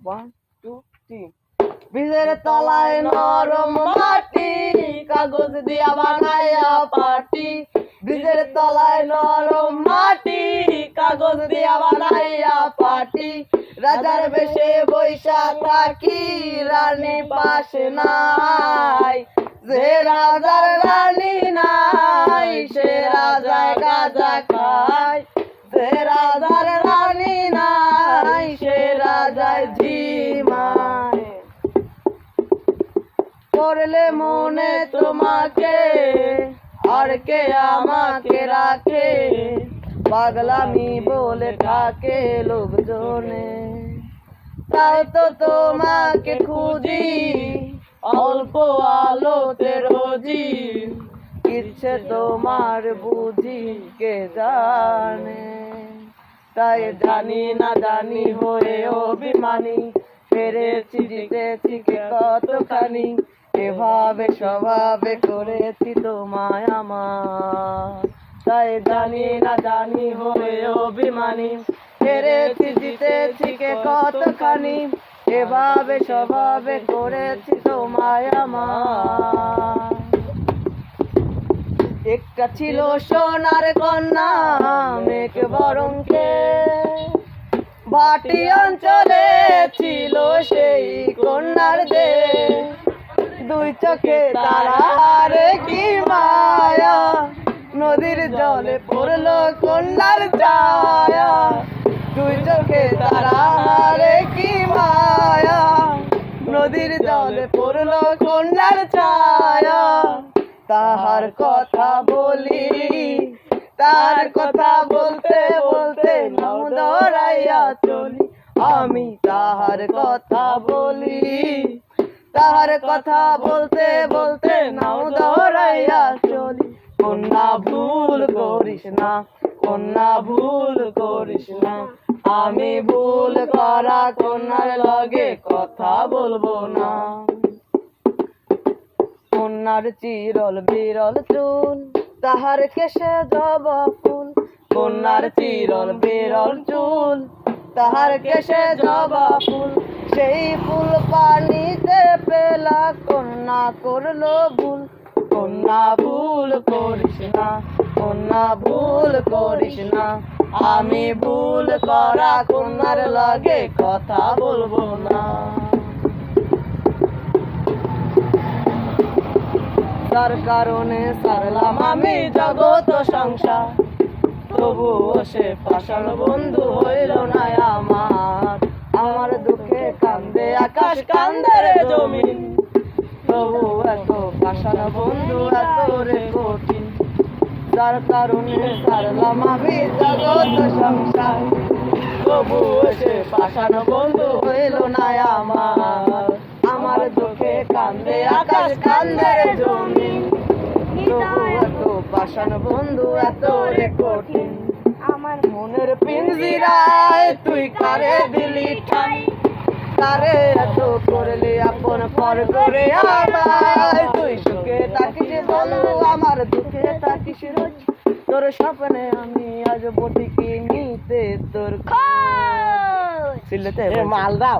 1 2 3 বীজের তলায় নরম মাটি কাগজ দিয়া বানাইয়া পাটি বীজের তলায় নরম মাটি কাগজ দিয়া বানাইয়া পাটি রাজার বেশে বৈশা থাকি রানী পাশে নাই যে রাজার রানী নাই সে রাজায় গাঁজা খায় যে রাজার রানী নাই সে রাজায় ঝিমায় করলে মনে তোমাকে আর কে আমাকে রাখে পাগলামি বলে থাকে লোকজনে তাই তো তোমাকে খুঁজি অল্প আলোতে রোজি ইচ্ছে তোমার বুঝি কে জানে তাই জানি না জানি হয়ে অভিমানী পেরেছি জিতেছি কে কতখানি এভাবে স্বভাবে করেছি তোমায় আমার তাই জানি না জানি হয়ে অভিমানী পেরেছি জিতেছি কে কতখানি এভাবে স্বভাবে করেছি তোমায় আমার একটা ছিল সোনার কন্যা মেঘ বরংকে ভাটি অঞ্চলে ছিল সেই কন্যার দে দুই চোখে তারারে কি মায়া নদীর জলে পড়লো কন্যার ছায়া দুই চোখে তারারে কি মায়া নদীর জলে পড়লো কন্যার ছায়া তাহার কথা বলি তার কথা বলতে বলতে নাও ধরাইয়া চলি আমি তাহার কথা বলি তাহার কথা বলতে বলতে নাও ধরাইয়া চলি কন্যা ভুল করিস না কন্যা ভুল করিস না আমি ভুল করা কন্যার লগে কথা বলবো না কন্যার চিরল বিরল চুল তাহার কেশে জবা ফুল কন্যার চিরল বিরল চুল তাহার কেশে জবা ফুল সেই ফুল পানিতে পেলা কন্যা করলো ভুল কন্যা ভুল করিস না কন্যা ভুল করিস না আমি ভুল করা কন্যার লগে কথা বলবো না তার কারণে সারলাম আমি জগৎ সংসার তবুও সে পাষাণ বন্ধু হইল না আমার আমার দুঃখে কান্দে আকাশ কান্দে রে জমিন তবু এত পাষাণ বন্ধু এত রে কঠিন যার কারণে সারলাম আমি জগৎ সংসার তবুও সে পাষাণ বন্ধু হইল না আমার আমার দুঃখে কান্দে আকাশ কান্দে রে জমিন তবু এত পাষাণ বন্ধু এত রে কঠিন আমার মনের পিঞ্জিরায় তুই কারে দিলি ঠাই কারে এত করলি আপন পর করে আমায় তুই সুখে থাকিস বন্ধু আমার দুঃখে থাকিস রোজ তোর স্বপ্নে আমি আজ বটিকে নিতে তোর সিলেটে মালদা